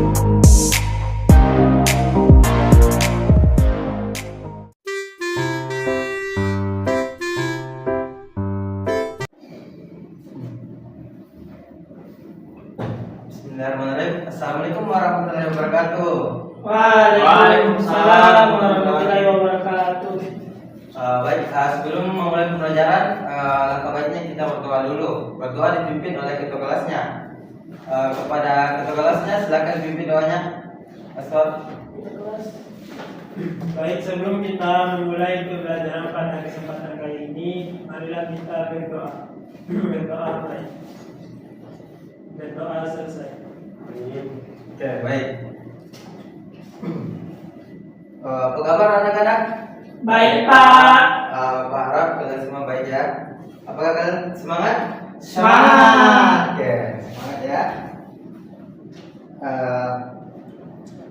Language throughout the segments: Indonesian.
Bismillahirrahmanirrahim. Assalamualaikum warahmatullahi wabarakatuh. Waalaikumsalam warahmatullahi wabarakatuh. Baik, sebelum memulai pembelajaran, langkah baiknya kita berdoa dulu. Berdoa dipimpin oleh ketua kelasnya. Kepada ketua kelasnya, silakan dipimpin doanya. Asal. Baik, sebelum kita memulai pembelajaran pada kesempatan kali ini, marilah kita berdoa. Berdoa selesai. Oke, baik. Apa kabar anak-anak? Baik, Pak. Pak harap kalian semua baik ya. Apakah kalian semangat? Semangat. Oke, semangat ya.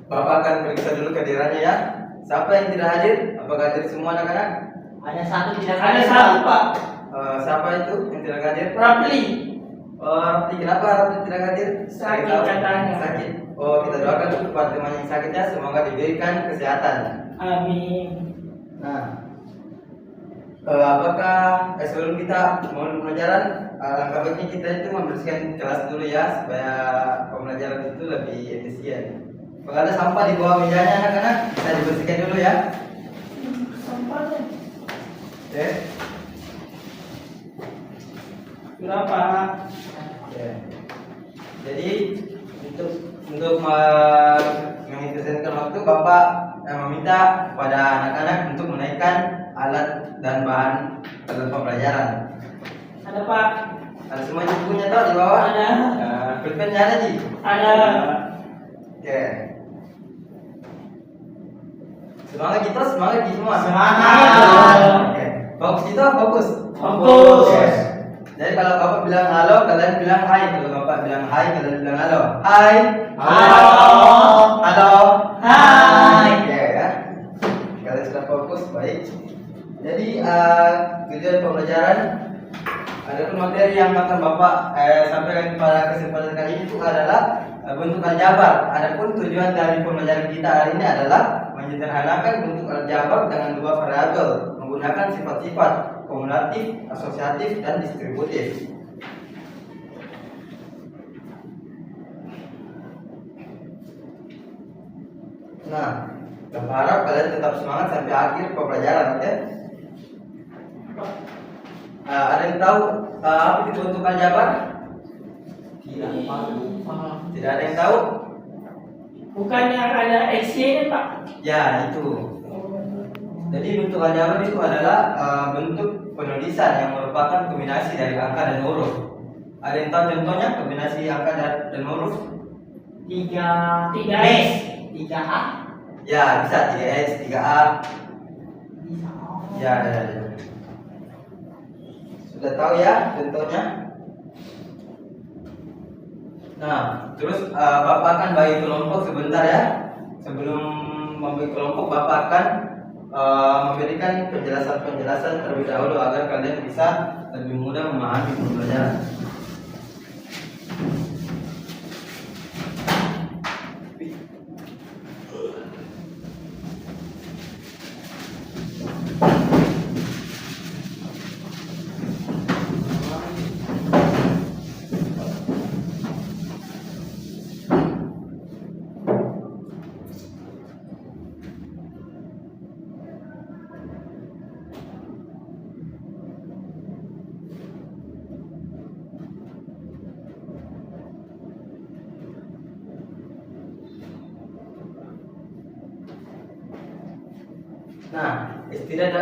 Bapak akan periksa dulu kehadirannya ya. Siapa yang tidak hadir? Apakah hadir semua anak-anak? Ada satu tidak Ada hadir, satu, Pak. Siapa itu yang tidak hadir? Rapli. Rapli, kenapa Rapli tidak hadir? Sakit Tahu? katanya. Sakit. Kita doakan untuk kepada teman yang sakitnya, semoga diberikan kesehatan. Amin. Nah, apakah sebelum kita mulai pembelajaran, langkah baiknya kita itu membersihkan kelas dulu ya, supaya pembelajaran itu lebih efisien. Kalau ada sampah di bawah mejanya anak-anak, bisa dibersihkan dulu ya. Sampahnya. Oke. Berapa? Oke. Jadi untuk mengefisienkan waktu, Bapak meminta kepada anak-anak untuk menaikkan alat dan bahan dalam pembelajaran. Ada, Pak. Ada semua bukunya toh di bawah? Ada. Pulpennya ada Ji? Ada. Oke. Semangat kita, semangat Ji semua. Semangat. Oke. Fokus kita, fokus. Fokus. Oke. Jadi kalau Bapak bilang halo, kalian bilang hai. Kalau Bapak bilang hai, kalian bilang halo. Hai. Halo. Halo. Hai. Oke ya. Kalian sudah fokus, baik. Jadi tujuan pembelajaran, adapun materi yang akan Bapak sampaikan pada kesempatan kali ini itu adalah bentuk aljabar. Adapun tujuan dari pembelajaran kita hari ini adalah menyederhanakan bentuk aljabar dengan dua variabel menggunakan sifat-sifat kumulatif, asosiatif, dan distributif. Nah, kita harap kalian tetap semangat sampai akhir pembelajaran ya. Ada yang tahu apa itu bentuk aljabar? Tidak ada yang tahu? Bukannya ada X-nya, Pak? Ya, itu. Jadi bentuk aljabar itu adalah bentuk penulisan yang merupakan kombinasi dari angka dan huruf. Ada yang tahu contohnya kombinasi angka dan huruf? 3S. 3A. Ya, bisa 3S, 3A. Bisa. Ya. Sudah tahu ya contohnya? Nah, terus Bapak akan bagi kelompok sebentar ya. Sebelum membagi kelompok, Bapak akan memberikan penjelasan-penjelasan terlebih dahulu agar kalian bisa lebih mudah memahami pembelajaran. Nah, istilah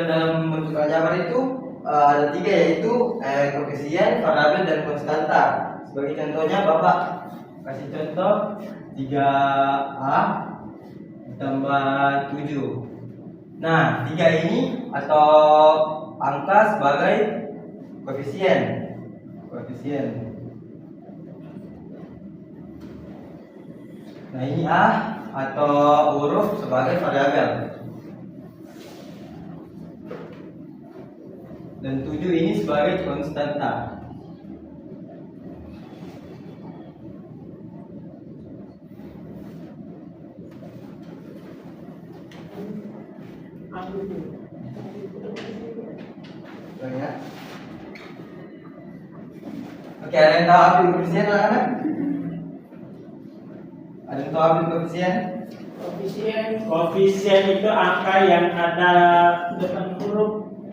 dalam bentuk aljabar itu ada tiga, yaitu koefisien, variabel, dan konstanta. Sebagai contohnya, Bapak kasih contoh 3A ditambah 7. Nah, 3 ini atau angka sebagai koefisien. Nah, ini A atau huruf sebagai variabel. Dan 7 ini sebagai konstanta. Ya. Oke, ada yang tahu ambil koefisien anak-anak? Ada yang tahu ambil koefisien? Koefisien itu angka yang ada depan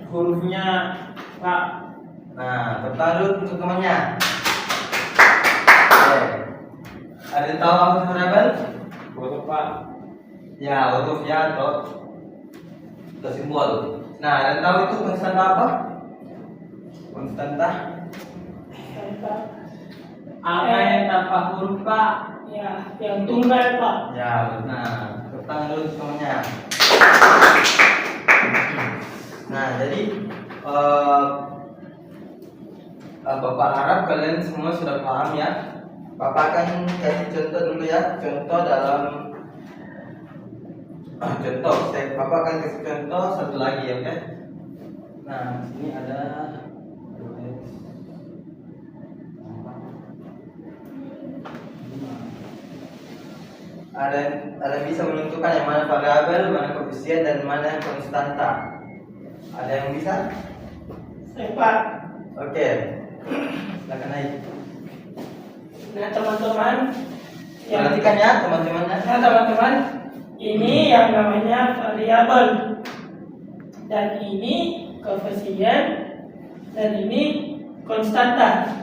hurufnya Pak. Nah, pertama untuk temannya. Oke. Ada yang tahu apa variabel? Huruf Pak. Ya, hurufnya atau simbol. Nah, ada yang tahu itu konstanta apa? Konstanta Angka yang tanpa huruf Pak. Ya, yang tunggal Pak. ya, nah, tepuk dulu semuanya. Nah, jadi Bapak harap kalian semua sudah paham ya. Bapak akan kasih contoh dulu ya, contoh dalam contoh. Bapak akan kasih contoh satu lagi, oke? Nah, sini ada ada yang bisa menentukan yang mana variabel, mana koefisien, dan mana yang konstanta. Ada yang bisa? Saya Pak. Oke, silakan naik. Nah teman-teman, Perhatikan ya teman-temannya. nah teman-teman, ini yang namanya variabel, dan ini koefisien, dan ini konstanta.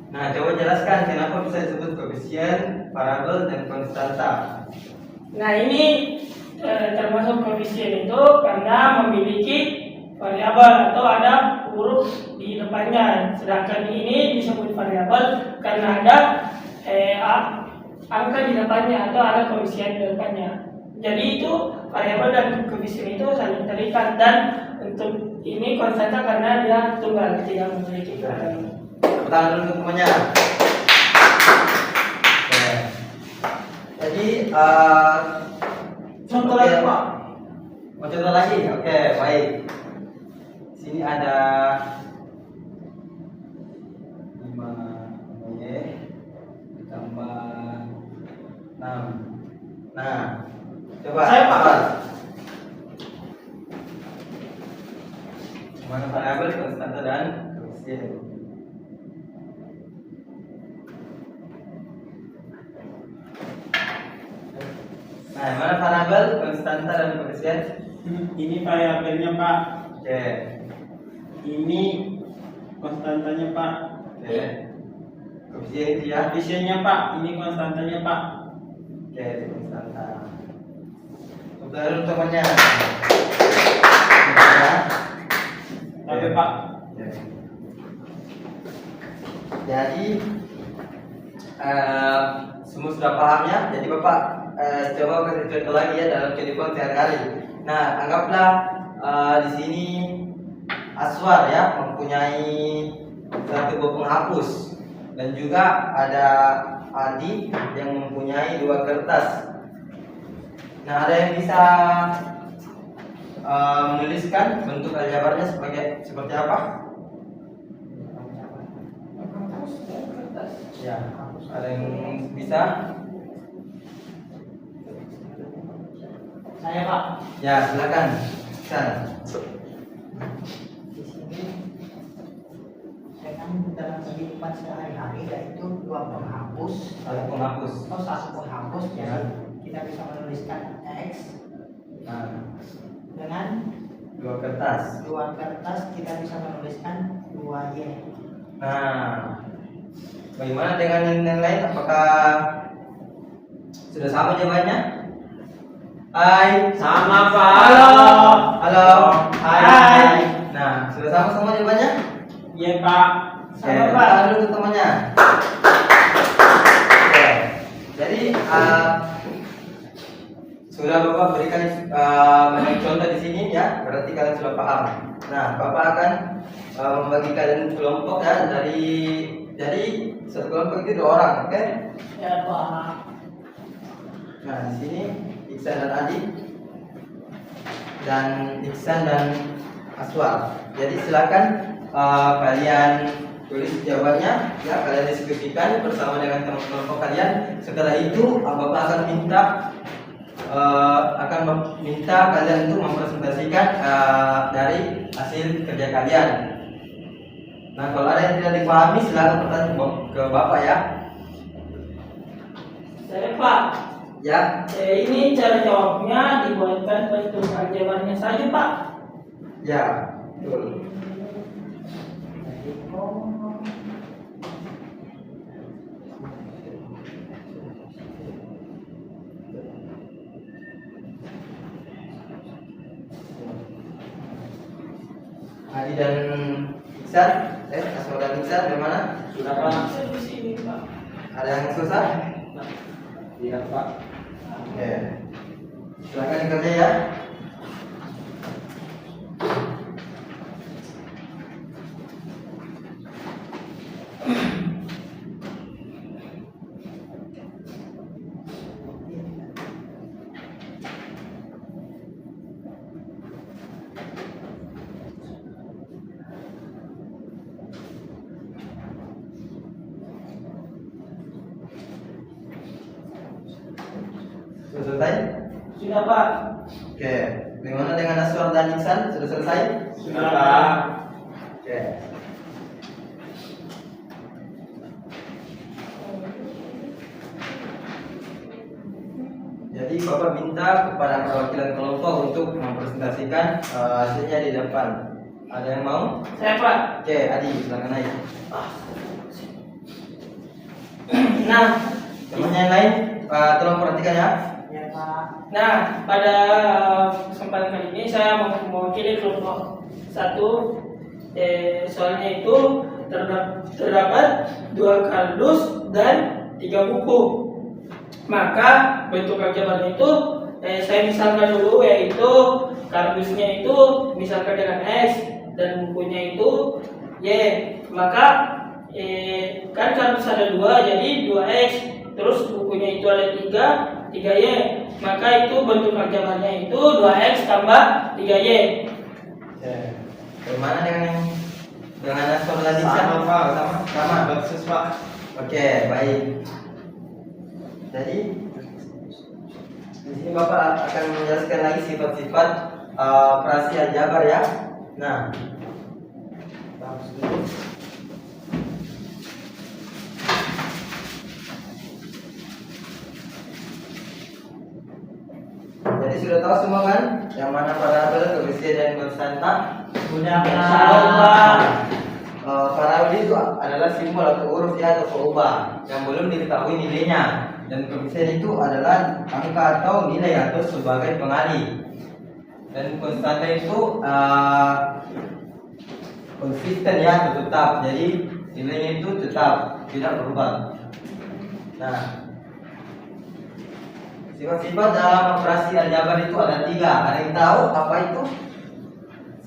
Nah, coba jelaskan kenapa bisa disebut koefisien, variabel, dan konstanta. Nah ini termasuk koefisien itu karena memiliki variabel atau ada huruf di depannya, sedangkan ini disebut variabel karena ada angka di depannya atau ada koefisien di depannya. Jadi itu variabel dan koefisien itu saling terikat, dan untuk ini konstanta karena dia tunggal, tidak memiliki variabel. Pertanyaan dulu temannya. Oke. Jadi Contoh lagi Pak. mau contoh lagi? Oke, baik. Sini ada 5 ditambah 6. Nah, coba Saya, Pak. cepat. Mana variabel, konstanta, dan koefisien? Nah, mana variabel, konstanta, dan koefisien? Ini variabelnya Pak. Oke. Ini konstantanya Pak. Oke. Koefisien itu ya. Koefisiennya Pak. Ini konstantanya Pak. Oke, itu konstanta. Baru temannya. Oke Pak. Jadi semua sudah paham ya. Jadi Bapak coba kasih contoh lagi ya dalam kehidupan sehari-hari. Nah, anggaplah di sini Aswar ya mempunyai satu buku penghapus, dan juga ada Adi yang mempunyai 2 kertas. Nah, ada yang bisa menuliskan bentuk aljabarnya seperti apa? Ya, ada yang bisa? Saya Pak. Ya, silakan. Sana. Di sini saya kan dalam kehidupan sehari-hari yaitu 2 penghapus. Satu penghapus. Oh, 1 penghapus Ya. jadi kita bisa menuliskan X Nah, dengan 2 kertas. 2 kertas kita bisa menuliskan 2Y. Nah, bagaimana dengan yang lain? Apakah sudah sama jawabannya? Hai. Sama Pak. Halo. Halo. Hai. Nah, sudah sama semua jawabannya? Iya Pak. Sama, Oke, Pak. tangan dulu untuk temannya. Oke. Jadi sudah Bapak berikan banyak contoh di sini ya, berarti kalian sudah paham. Nah, Bapak akan membagi kalian kelompok ya, jadi satu kelompok itu 2 orang, oke? Ya Pak. Nah, di sini Iksan dan Adi, dan Iksan dan Aswar. Jadi silakan kalian tulis jawabannya ya, kalian diskusikan bersama dengan teman kelompok kalian. Setelah itu Bapak akan minta akan meminta kalian untuk mempresentasikan dari hasil kerja kalian. Nah, kalau ada yang tidak dipahami silakan bertanya ke Bapak ya. Saya Pak. Ya. Ini cara jawabnya dibuatkan bentuk aljabarnya saja Pak. Ya, betul. Adi dan Iksan, Asma dan Iksan, bagaimana? Sudah Pak. Saya di sini Pak. Ada yang susah? Tidak Pak. Oke. Silakan dikerja ya. Sudah selesai? Sudah Pak. Oke. Bagaimana dengan Aswar dan Iksan? Sudah selesai? Sudah Pak. Oke. Jadi Bapak minta kepada perwakilan kelompok untuk mempresentasikan hasilnya di depan. Ada yang mau? Saya Pak. Oke, Adi, silakan naik. Nah, Temannya yang lain, tolong perhatikan ya. Ya Pak. Nah, pada kesempatan kali ini saya mewakili kelompok 1. Soalnya itu terdapat 2 kardus dan 3 buku. Maka bentuk aljabarnya itu saya misalkan dulu, yaitu kardusnya itu misalkan dengan X dan bukunya itu Y. Maka kan kardus ada 2, jadi 2X. Terus bukunya itu ada 3Y. Maka itu bentuk aljabarnya itu 2X tambah 3Y. Oke. Bagaimana dengan Aswar dan Iksan? Sama Pak. Sama. Persis Pak. Oke, baik. Jadi di sini Bapak akan menjelaskan lagi sifat-sifat operasi aljabar ya. Nah, bagus dulu. Jadi sudah tahu semua kan yang mana parabel, kebiasaan dan konstanta? Sudah Tahu, Pak. Parabel itu adalah simbol atau huruf ya atau perubahan yang belum diketahui nilainya, dan kebiasaan itu adalah angka atau nilai atau sebagai pengalih, dan konstanta itu konsisten ya atau tetap, jadi nilainya itu tetap tidak berubah. Nah, sifat-sifat dalam operasi aljabar itu ada 3. Ada yang tahu apa itu?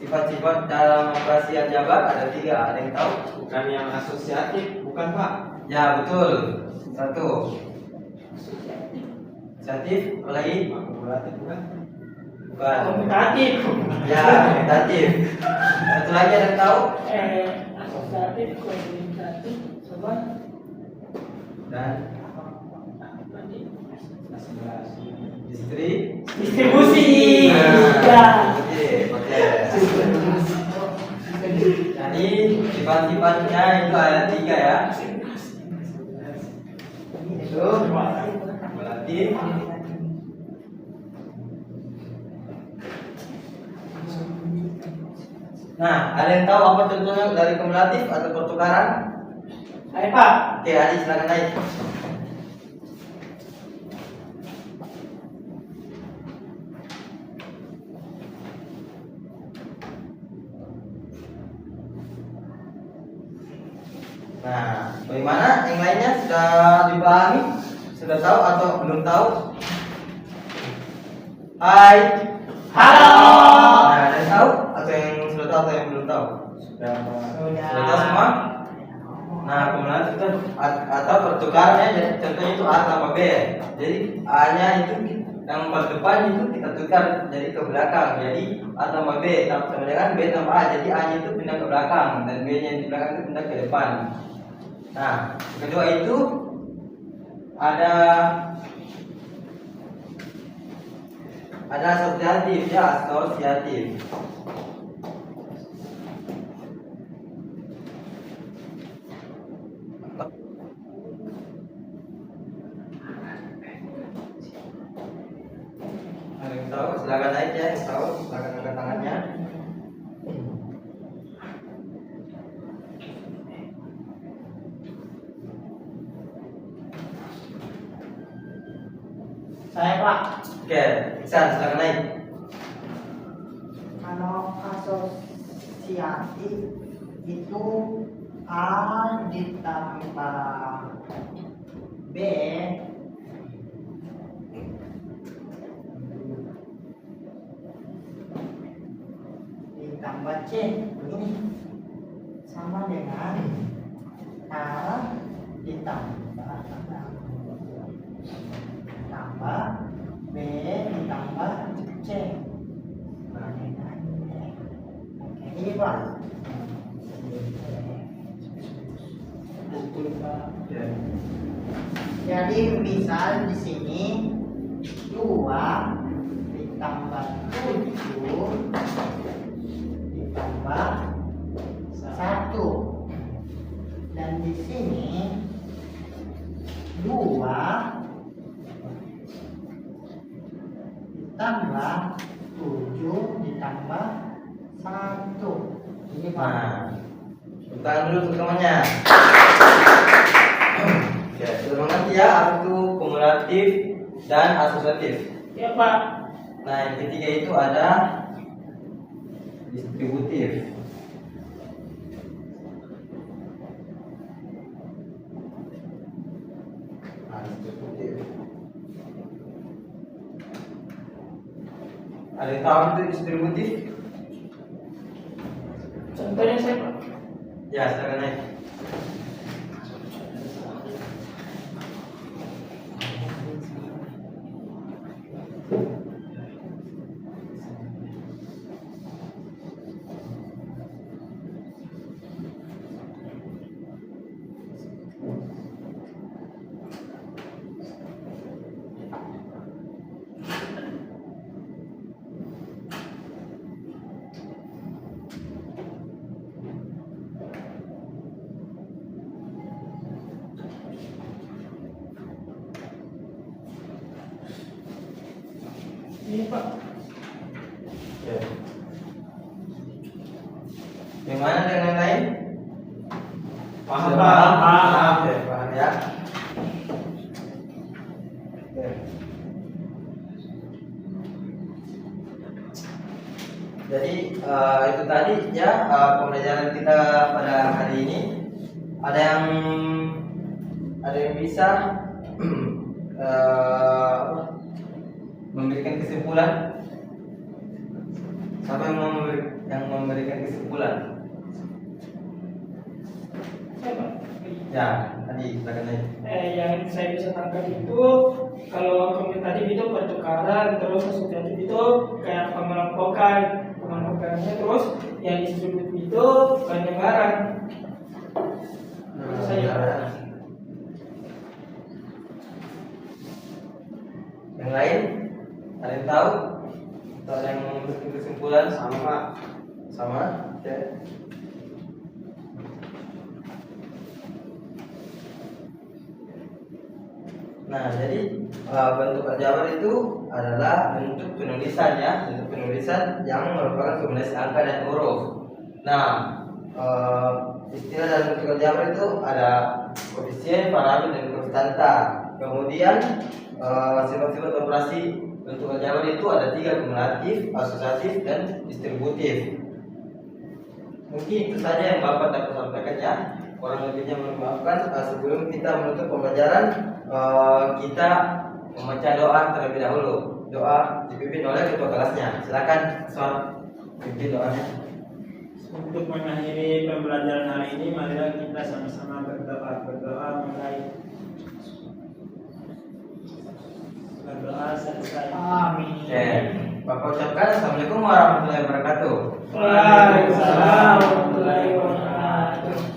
Sifat-sifat dalam operasi aljabar ada 3. Ada yang tahu? Bukan yang asosiatif, bukan Pak. Ya betul. 1. Asosiatif, apa lagi? Akumulatif bukan? Bukan. Komutatif. Ya, komutatif. Satu lagi ada yang tahu? Asosiatif, komutatif, coba. Dan istri. Distribusi. Nah, Ya. oke. Jadi sifat-sifatnya itu ada 3 ya. Itu kumulatif, nah, ada yang tahu apa contohnya dari kumulatif atau pertukaran? Ayo Pak. Oke, Adi silakan naik. Nah, bagaimana yang lainnya sudah dipahami? Sudah tahu atau belum tahu? Hai. Halo. Nah, ada yang tahu atau yang sudah tahu atau yang belum tahu? Sudah Pak. Sudah tahu semua? Nah, kemudian itu atau pertukarannya, jadi contohnya itu A tambah B. Jadi A-nya itu yang depan itu kita tukar jadi ke belakang. Jadi A tambah B sama dengan B tambah A. Jadi A-nya itu pindah ke belakang dan B-nya di belakang itu pindah ke depan. Nah, kedua itu ada ada asosiatif ya, asosiatif. Ada yang tahu? Silakan naik ya, yang tahu silakan angkat tangannya. Saya Pak, Oke, Iksan silakan naik. kalau asosiatif itu A ditambah B ditambah C ini sama dengan A ditambah tambah B ditambah C. Ini Pak. Ya. Jadi misal di sini 2 ditambah 7 ditambah 1, dan di sini 2 ditambah 7 ditambah 1. Ini Pak. Nah, tepuk tangan dulu untuk temannya. Oke, sudah mengerti ya apa itu kumulatif dan asosiatif. Ya Pak. Nah, yang ketiga itu ada distributif. Nah, distributif. Ada yang tahu itu distributif? Contohnya saya Pak. Ya, silakan naik. Ini Pak. Oke. Gimana dengan yang lain? Paham, Sudah Pak. Paham. Oke, paham ya. Oke. Jadi itu tadi ya pembelajaran kita pada hari ini. Ada yang bisa memberikan kesimpulan. Siapa yang memberikan kesimpulan? Saya Pak. Ya, tadi silakan naik. Yang saya bisa tangkap itu kalau komentatif itu pertukaran, terus asosiatif itu kayak pengelompokannya, terus yang distributif itu penyebaran. Itu saja. Yang lain ada yang tahu? Atau ada yang memberikan kesimpulan? Sama Pak. Sama? Oke. Nah, jadi bentuk aljabar itu adalah bentuk penulisan ya, bentuk penulisan yang merupakan kombinasi angka dan huruf. Nah, istilah dalam bentuk aljabar itu ada koefisien, parameter, dan konstanta. Kemudian sifat-sifat operasi bentuk aljabar itu ada 3: kumulatif, asosiatif, dan distributif. Mungkin itu saja yang Bapak dapat sampaikan ya. Kurang lebihnya mohon maafkan. Sebelum kita menutup pembelajaran, kita membaca doa terlebih dahulu. Doa dipimpin oleh ketua kelasnya. Silakan soal pimpin doanya. Untuk mengakhiri pembelajaran hari ini, marilah kita sama-sama berdoa mulai. Berdoa selesai. Amin. Oke, Bapak ucapkan Assalamualaikum warahmatullahi wabarakatuh. Waalaikumsalam warahmatullahi wabarakatuh.